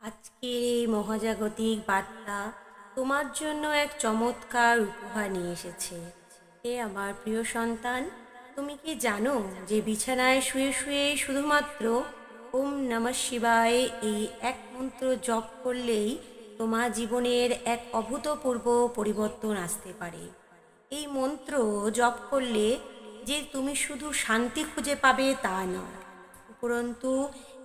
আজকের এই মহাজাগতিক বার্তা তোমার জন্য এক চমৎকার উপহার নিয়ে এসেছে। হে আমার প্রিয় সন্তান, তুমি কি জানো যে বিছানায় শুয়ে শুয়ে শুধুমাত্র ওম নমঃ শিবায় এই এক মন্ত্র জপ করলেই তোমার জীবনের এক অভূতপূর্ব পরিবর্তন আসতে পারে। এই মন্ত্র জপ করলে যে তুমি শুধু শান্তি খুঁজে পাবে তা নয়, উপরন্তু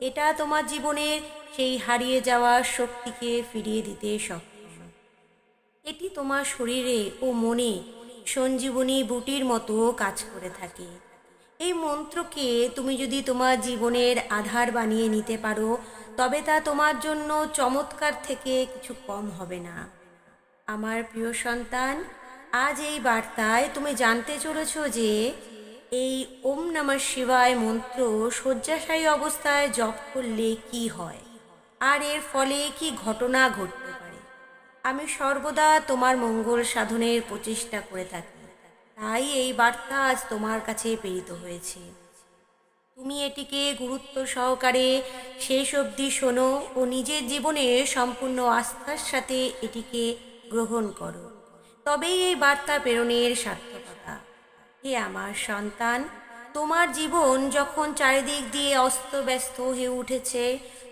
এটা তোমার জীবনের সেই হারিয়ে যাওয়া শক্তিকে ফিরিয়ে দিতে সক্ষম। এটি তোমার শরীরে ও মনে সঞ্জীবনী বুটির মতো কাজ করে থাকে। এই মন্ত্রকে তুমি যদি তোমার জীবনের আধার বানিয়ে নিতে পারো, তবে তা তোমার জন্য চমৎকার থেকে কিছু কম হবে না। আমার প্রিয় সন্তান, আজ এই বার্তায় তুমি জানতে চলেছ যে এই ওম নমঃ শিবায় মন্ত্র শয্যাশায়ী অবস্থায় জপ করলে কি হয় আর এর ফলে কি ঘটনা ঘটতে পারে। আমি সর্বদা তোমার মঙ্গল সাধনের প্রচেষ্টা করে থাকি, তাই এই বার্তা আজ তোমার কাছে প্রেরিত হয়েছে। তুমি এটিকে গুরুত্ব সহকারে শেষ অবধি শোনো ও নিজের জীবনে সম্পূর্ণ আস্থার সাথে এটিকে গ্রহণ করো, তবেই এই বার্তা প্রেরণের সার্থকতা। হে আমার সন্তান, তোমার জীবন যখন চারিদিক দিয়ে অস্তব্যস্ত হয়ে উঠেছে,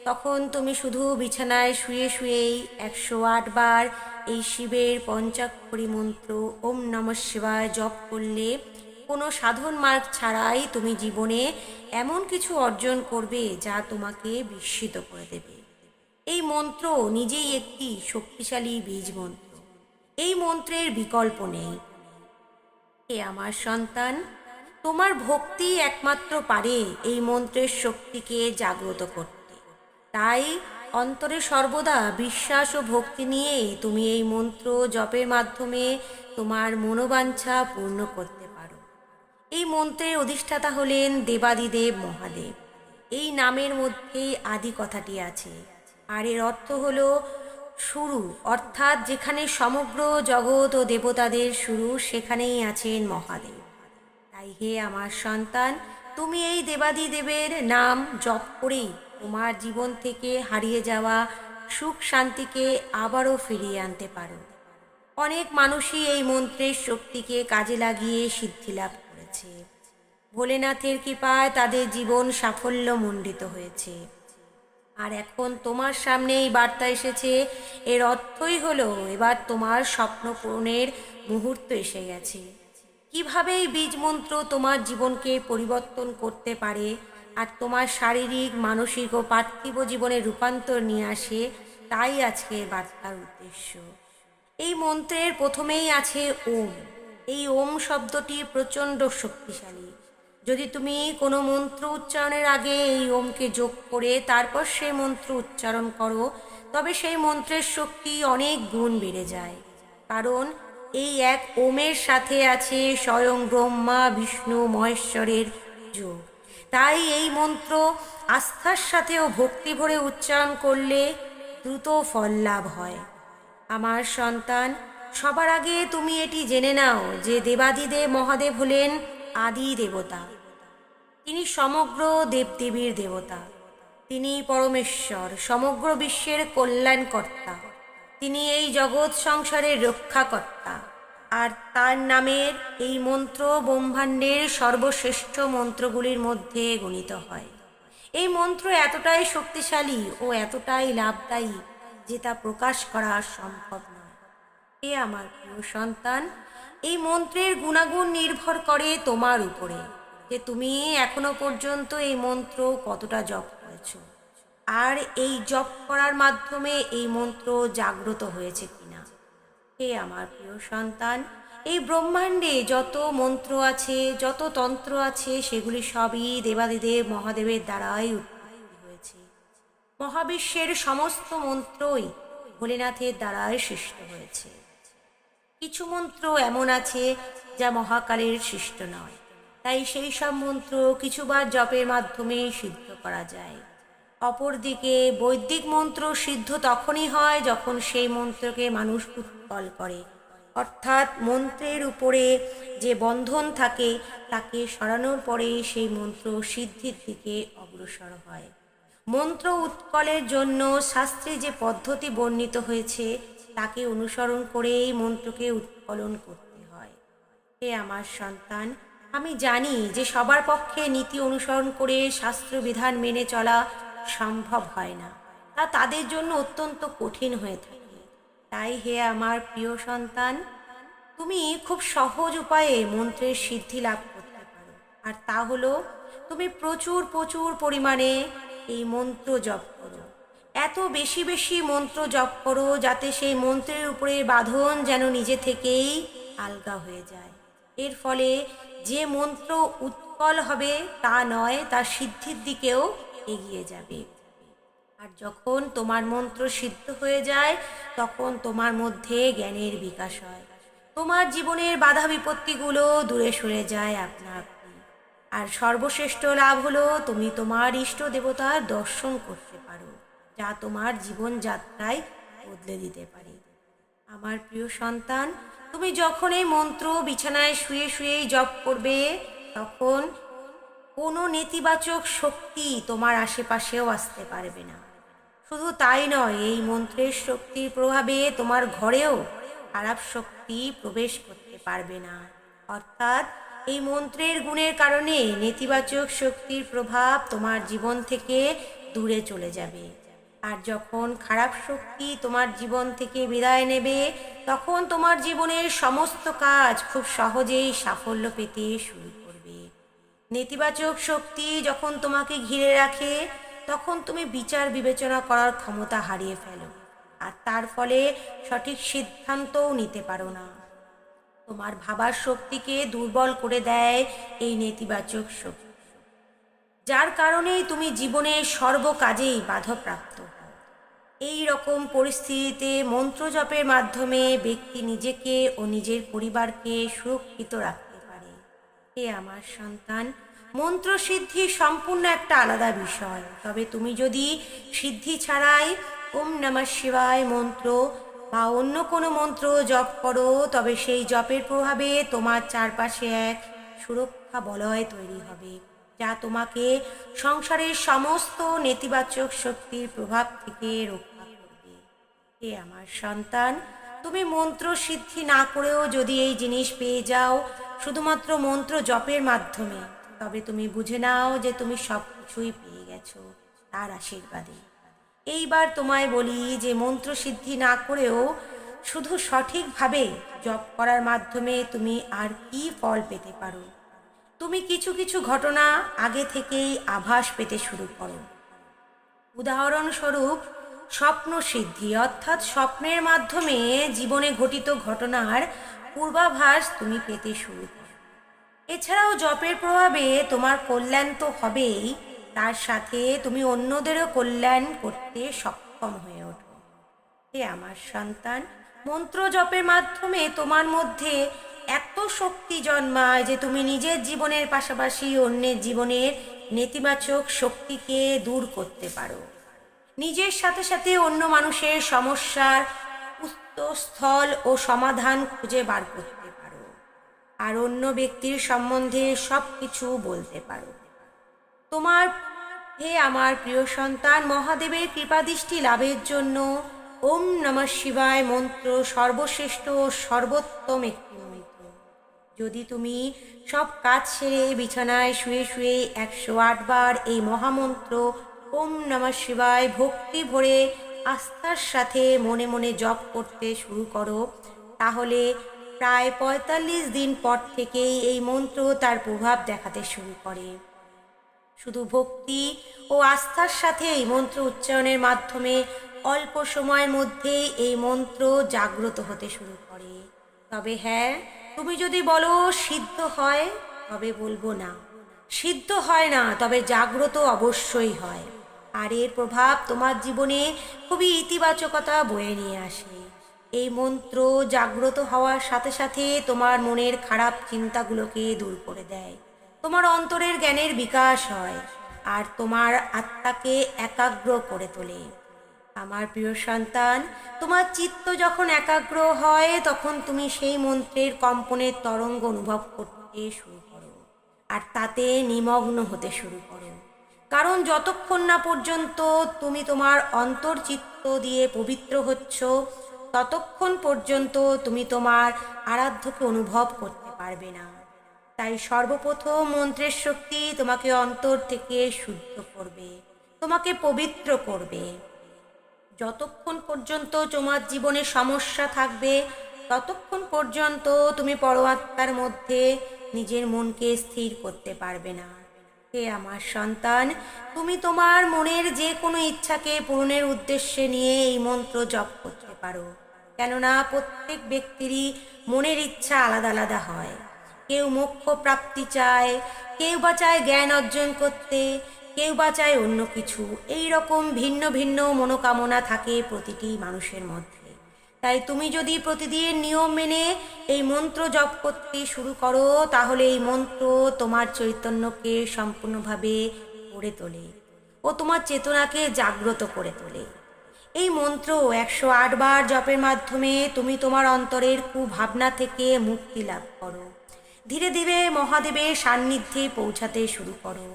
তখন তুমি শুধু বিছানায় শুয়ে শুয়েই 108 বার এই শিবের পঞ্চাক্ষরী মন্ত্র ওম নমঃ শিবায় জপ করলে কোনো সাধন মার্গ ছাড়াই তুমি জীবনে এমন কিছু অর্জন করবে যা তোমাকে বিস্মিত করে দেবে। এই মন্ত্র নিজেই একটি শক্তিশালী বীজ মন্ত্র। এই মন্ত্রের বিকল্প নেই। হে আমার সন্তান, তোমার ভক্তি একমাত্র পারে এই মন্ত্রের শক্তিকে জাগ্রত করতে। তাই অন্তরে সর্বদা বিশ্বাস ও ভক্তি নিয়ে তুমি এই মন্ত্র জপের মাধ্যমে তোমার মনোবাঞ্ছা পূর্ণ করতে পারো। এই মন্ত্রের অধিষ্ঠাতা হলেন দেবাদিদেব মহাদেব। এই নামের মধ্যেই আদি কথাটি আছে, আর এর অর্থ হল শুরু, অর্থাৎ যেখানে সমগ্র জগৎ ও দেবতাদের শুরু, সেখানেই আছেন মহাদেব। তাই হে আমার সন্তান, তুমি এই দেবাদিদেবের নাম জপ করেই তোমার জীবন থেকে হারিয়ে যাওয়া সুখ শান্তিকে আবারও ফিরিয়ে আনতে পারো। অনেক মানুষই এই মন্ত্রের শক্তিকে কাজে লাগিয়ে সিদ্ধি লাভ করেছে। ভোলেনাথের কৃপায় তাদের জীবন সাফল্যমণ্ডিত হয়েছে। আর এখন তোমার সামনে এই বার্তা এসেছে, এর অর্থই হলো এবার তোমার স্বপ্ন পূরণের মুহূর্ত এসে গেছে। কিভাবে এই বীজ মন্ত্র তোমার জীবনকে পরিবর্তন করতে পারে আর তোমার শারীরিক, মানসিক ও পার্থিব জীবনের রূপান্তর নিয়ে আসে, তাই আজকের বার্তার উদ্দেশ্য। এই মন্ত্রের প্রথমেই আছে ওম। এই ওম শব্দটি প্রচণ্ড শক্তিশালী। যদি তুমি কোনো মন্ত্র উচ্চারণের আগে এই ওমকে যোগ করে তারপর সেই মন্ত্র উচ্চারণ করো, তবে সেই মন্ত্রের শক্তি অনেক গুণ বেড়ে যায়। কারণ এই এক ওমের সাথে আছে স্বয়ং ব্রহ্মা, বিষ্ণু, মহেশ্বরের যোগ। তাই এই মন্ত্র আস্থার সাথে ও ভক্তি ভরে উচ্চারণ করলে দ্রুত ফল লাভ হয়। আমার সন্তান, সবার আগে তুমি এটি জেনে নাও যে দেবাদিদেব মহাদেব হলেন আদি দেবতা। তিনি সমগ্র দেবদেবীর দেবতা। তিনি পরমেশ্বর, সমগ্র বিশ্বের কল্যাণকর্তা। তিনি এই জগৎ সংসারের রক্ষাকর্তা। আর তার নামের এই মন্ত্র ব্রহ্মাণ্ডের সর্বশ্রেষ্ঠ মন্ত্রগুলির মধ্যে গণিত হয়। এই মন্ত্র এতটাই শক্তিশালী ও এতটাই লাভদায়ী যে তা প্রকাশ করা সম্ভব নয়। এ আমার প্রিয় সন্তান, এই মন্ত্রের গুণাগুণ নির্ভর করে তোমার উপরে, যে তুমি এখনো পর্যন্ত এই মন্ত্র কতটা জপ করেছ, আর এই জপ করার মাধ্যমে এই মন্ত্র জাগ্রত হয়েছে কিনা। হে আমার প্রিয় সন্তান, এই ব্রহ্মাণ্ডে যত মন্ত্র আছে, যত তন্ত্র আছে, সেগুলি সবই দেবাদিদেব মহাদেবের দ্বারাই উৎপত্তি হয়েছে। মহাবিশ্বের সমস্ত মন্ত্রই ভোলেনাথের দ্বারাই সৃষ্ট হয়েছে। কিছু মন্ত্র এমন আছে যা মহাকালের সৃষ্ট নয়, তাই সেই সব মন্ত্র কিছুবার জপের মাধ্যমে সিদ্ধ করা যায়। অপরদিকে বৈদিক মন্ত্র সিদ্ধ তখনই হয় যখন সেই মন্ত্রকে মানুষ উৎপল করে, অর্থাৎ মন্ত্রের উপরে যে বন্ধন থাকে তাকে সরানোর পরে সেই মন্ত্র সিদ্ধির দিকে অগ্রসর হয়। মন্ত্র উৎকলের জন্য শাস্ত্রে যে পদ্ধতি বর্ণিত হয়েছে তাকে অনুসরণ করেই মন্ত্রকে উৎকলন করতে হয়। হে আমার সন্তান, আমি জানি যে সবার পক্ষে নীতি অনুসরণ করে শাস্ত্রবিধান মেনে চলা সম্ভব হয় না, তা তাদের জন্য অত্যন্ত কঠিন হয়ে থাকে। তাই হে আমার প্রিয় সন্তান, তুমি খুব সহজ উপায়ে মন্ত্রের সিদ্ধি লাভ করতে পারো। আর তা হলো তুমি প্রচুর প্রচুর পরিমাণে এই মন্ত্র জপ করো। এত বেশি বেশি মন্ত্র জপ করো যাতে সেই মন্ত্রের উপরে বাঁধন যেন নিজে থেকেই আলগা হয়ে যায়। এর ফলে যে মন্ত্র উৎকল হবে তা নয়, তার সিদ্ধির দিকেও এগিয়ে যাবে। আর যখন তোমার মন্ত্র সিদ্ধ হয়ে যায় তখন তোমার মধ্যে জ্ঞানের বিকাশ হয়, তোমার জীবনের বাধা বিপত্তিগুলো দূরে সরে যায় আপনা আপনি। আর সর্বশ্রেষ্ঠ লাভ হলো তুমি তোমার ইষ্ট দেবতার দর্শন করতে পারো, যা তোমার জীবনযাত্রায় বদলে দিতে পারে। আমার প্রিয় সন্তান, তুমি যখন এই মন্ত্র বিছানায় শুয়ে শুয়েই জপ করবে তখন কোনো নেতিবাচক শক্তি তোমার আশেপাশেও আসতে পারবে না। শুধু তাই নয়, এই মন্ত্রের শক্তির প্রভাবে তোমার ঘরেও খারাপ শক্তি প্রবেশ করতে পারবে না। অর্থাৎ এই মন্ত্রের গুণের কারণে নেতিবাচক শক্তির প্রভাব তোমার জীবন থেকে দূরে চলে যাবে। আর যখন খারাপ শক্তি তোমার জীবন থেকে বিদায় নেবে তখন তোমার জীবনের সমস্ত কাজ খুব সহজেই সাফল্য পেতে শুরু করবে। নেতিবাচক শক্তি যখন তোমাকে ঘিরে রাখে তখন তুমি বিচার বিবেচনা করার ক্ষমতা হারিয়ে ফেলো, আর তার ফলে সঠিক সিদ্ধান্তও নিতে পারো না। তোমার ভাবার শক্তিকে দুর্বল করে দেয় এই নেতিবাচক শক্তি, যার কারণেই তুমি জীবনের সর্বকাজেই বাধাপ্রাপ্ত হও। এই রকম পরিস্থিতিতে মন্ত্র জপের মাধ্যমে ব্যক্তি নিজেকে ও নিজের পরিবারকে সুরক্ষিত রাখতে পারে। হে আমার সন্তান, মন্ত্র সিদ্ধি সম্পূর্ণ একটা আলাদা বিষয়। তবে তুমি যদি সিদ্ধি ছাড়াই ওম নমঃ শিবায় মন্ত্র বা অন্য কোনো মন্ত্র জপ করো তবে সেই জপের প্রভাবে তোমার চারপাশে এক সুরক্ষা বলয় তৈরি হবে, যা তোমাকে সংসারের সমস্ত নেতিবাচক শক্তির প্রভাব থেকে রক্ষা করবে। হে আমার সন্তান, তুমি মন্ত্র সিদ্ধি না করেও যদি এই জিনিস পেয়ে যাও শুধুমাত্র মন্ত্র জপের মাধ্যমে, তবে তুমি বুঝে নাও যে তুমি সব কিছুই পেয়ে গেছো তার আশীর্বাদে। এইবার তোমায় বলি যে মন্ত্র সিদ্ধি না করেও শুধু সঠিকভাবে জপ করার মাধ্যমে তুমি আর কি ফল পেতে পারো। তুমি কিছু কিছু ঘটনা আগে থেকেই আভাস পেতে শুরু করো। উদাহরণস্বরূপ স্বপ্ন সিদ্ধি, অর্থাৎ স্বপ্নের মাধ্যমে জীবনে ঘটিত ঘটনার পূর্বাভাস তুমি পেতে শুরু করো। এছাড়াও জপের প্রভাবে তোমার কল্যাণ তো হবেই, তার সাথে তুমি অন্যদেরও কল্যাণ করতে সক্ষম হয়ে ওঠো। হে আমার সন্তান, মন্ত্র জপের মাধ্যমে তোমার মধ্যে এত শক্তি জন্মায় যে তুমি নিজের জীবনের পাশাপাশি অন্যের জীবনের নেতিবাচক শক্তিকে দূর করতে পারো। নিজের সাথে সাথে অন্য মানুষের সমস্যার উৎসস্থল ও সমাধান খুঁজে বার করতে পারো, আর অন্য ব্যক্তির সম্বন্ধে সব কিছু বলতে পারো। তোমার হে আমার প্রিয় সন্তান, মহাদেবের কৃপাদৃষ্টি লাভের জন্য ওম নমঃ শিবায় মন্ত্র সর্বশ্রেষ্ঠ ও সর্বোত্তম একটি মন্ত্র। যদি তুমি সব কাজ সেরে বিছানায় শুয়ে শুয়ে 108 বার এই মহামন্ত্র ওম নমঃ শিবায় ভক্তি ভরে আস্থার সাথে মনে মনে জপ করতে শুরু করো, তাহলে প্রায় 45 দিন পর থেকেই এই মন্ত্র তার প্রভাব দেখাতে শুরু করে। শুধু ভক্তি ও আস্থার সাথে এই মন্ত্র উচ্চারণের মাধ্যমে অল্প সময়ের মধ্যেই এই মন্ত্র জাগ্রত হতে শুরু করে। তবে হ্যাঁ, তুমি যদি বলো সিদ্ধ হয়, তবে বলবো না, সিদ্ধ হয় না, তবে জাগ্রত অবশ্যই হয়। আর এর প্রভাব তোমার জীবনে খুবই ইতিবাচকতা বয়ে নিয়ে আসে। এই মন্ত্র জাগ্রত হওয়ার সাথে সাথে তোমার মনের খারাপ চিন্তাগুলোকে দূর করে দেয়, তোমার অন্তরের জ্ঞানের বিকাশ হয়, আর তোমার আত্মাকে একাগ্র করে তোলে। আমার প্রিয় সন্তান, তোমার চিত্ত যখন একাগ্র হয় তখন তুমি সেই মন্ত্রের কম্পনের তরঙ্গ অনুভব করতে শুরু করো আর তাতে নিমগ্ন হতে শুরু করো। কারণ যতক্ষণ না পর্যন্ত তুমি তোমার অন্তর্চিত্ত দিয়ে পবিত্র হচ্ছ, ততক্ষণ পর্যন্ত তুমি তোমার আরাধ্যকে অনুভব করতে পারবে না। তাই সর্বপ্রথম মন্ত্রের শক্তি তোমাকে অন্তর থেকে শুদ্ধ করবে, তোমাকে পবিত্র করবে। যতক্ষণ পর্যন্ত তোমার জীবনে সমস্যা থাকবে, ততক্ষণ পর্যন্ত তুমি পরমাত্মার মধ্যে নিজের মনকে স্থির করতে পারবে না। হে আমার সন্তান, তুমি তোমার মনের যে কোনো ইচ্ছাকে পূরণের উদ্দেশ্যে নিয়ে এই মন্ত্র জপ করতে পারো। কেননা প্রত্যেক ব্যক্তিরই মনের ইচ্ছা আলাদা আলাদা হয়। কেউ মোক্ষ প্রাপ্তি চায়, কেউ বা চায় জ্ঞান অর্জন করতে, কেউ বা চায় অন্য কিছু। এই রকম ভিন্ন ভিন্ন মনোকামনা থাকে প্রতিটি মানুষের মধ্যে। তাই তুমি যদি প্রতিদিন নিয়ম মেনে এই মন্ত্র জপ করতে শুরু করো, তাহলে এই মন্ত্র তোমার চৈতন্যকে সম্পূর্ণভাবে গড়ে তোলে ও তোমার চেতনাকে জাগ্রত করে তোলে। এই মন্ত্র 108 বার জপের মাধ্যমে তুমি তোমার অন্তরের কুভাবনা থেকে মুক্তি লাভ করো। ধীরে ধীরে মহাদেবের সান্নিধ্যে পৌঁছাতে শুরু করো।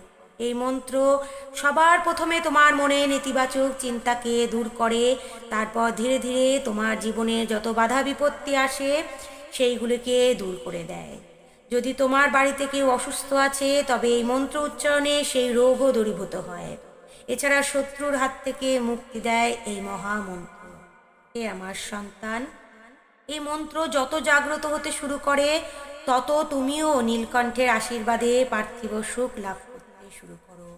এই মন্ত্র সবার প্রথমে তোমার মনে নেতিবাচক চিন্তাকে দূর করে, তারপর ধীরে ধীরে তোমার জীবনে যত বাধা বিপত্তি আসে সেইগুলিকে দূর করে দেয়। যদি তোমার বাড়িতে কেউ অসুস্থ আছে, তবে এই মন্ত্র উচ্চারণে সেই রোগও দূরীভূত হয়। এছাড়া শত্রুর হাত থেকে মুক্তি দেয় এই মহামন্ত্র। হে আমার সন্তান, এই মন্ত্র যত জাগ্রত হতে শুরু করে, তত তুমিও নীলকণ্ঠের আশীর্বাদে পার্থিব সুখ লাভ করতে শুরু করো।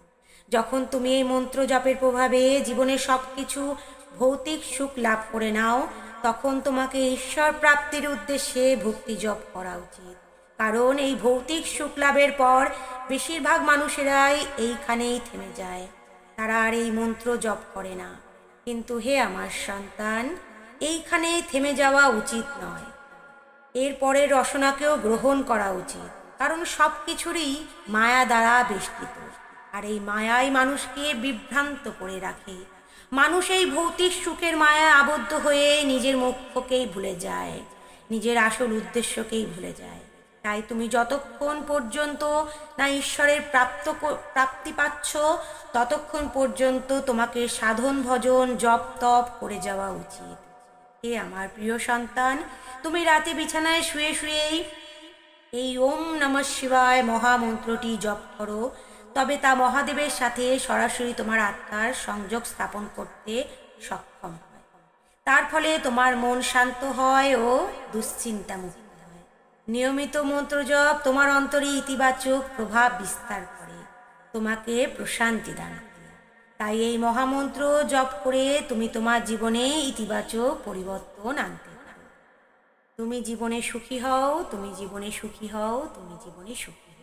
যখন তুমি এই মন্ত্র জপের প্রভাবে জীবনের সব কিছু ভৌতিক সুখ লাভ করে নাও, তখন তোমাকে ঈশ্বর প্রাপ্তির উদ্দেশ্যে ভক্তি জপ করা উচিত। কারণ এই ভৌতিক সুখ লাভের পর বেশিরভাগ মানুষেরাই এইখানেই থেমে যায়, তারা আর এই মন্ত্র জপ করে না। কিন্তু হে আমার সন্তান, এইখানে থেমে যাওয়া উচিত নয়। এর পরের রসনাকেও গ্রহণ করা উচিত। কারণ সব কিছুরই মায়া দ্বারা বেষ্টিত, আর এই মায়াই মানুষকে বিভ্রান্ত করে রাখে। মানুষ এই ভৌতিক সুখের মায়া আবদ্ধ হয়ে নিজের মোক্ষকেই ভুলে যায়, নিজের আসল উদ্দেশ্যকেই ভুলে যায়। তাই তুমি যতক্ষণ পর্যন্ত না ঈশ্বরের প্রাপ্তি পাচ্ছ, ততক্ষণ পর্যন্ত তোমাকে সাধন ভজন জপ তপ করে যাওয়া উচিত। হে আমার প্রিয় সন্তান, তুমি রাতে বিছানায় শুয়ে শুয়েই এই ওম নমঃ শিবায় মহামন্ত্রটি জপ করো, তবে তা মহাদেবের সাথে সরাসরি তোমার আত্মার সংযোগ স্থাপন করতে সক্ষম হয়। তার ফলে তোমার মন শান্ত হয় ও দুশ্চিন্তা মুক্ত হয়। নিয়মিত মন্ত্র জপ তোমার অন্তরে ইতিবাচক প্রভাব বিস্তার করে, তোমাকে প্রশান্তি দান করে। তাই এই মহামন্ত্র জপ করে তুমি তোমার জীবনে ইতিবাচক পরিবর্তন আনতে পারো। তুমি জীবনে সুখী হও, তুমি জীবনে সুখী হও, তুমি জীবনে সুখী হও।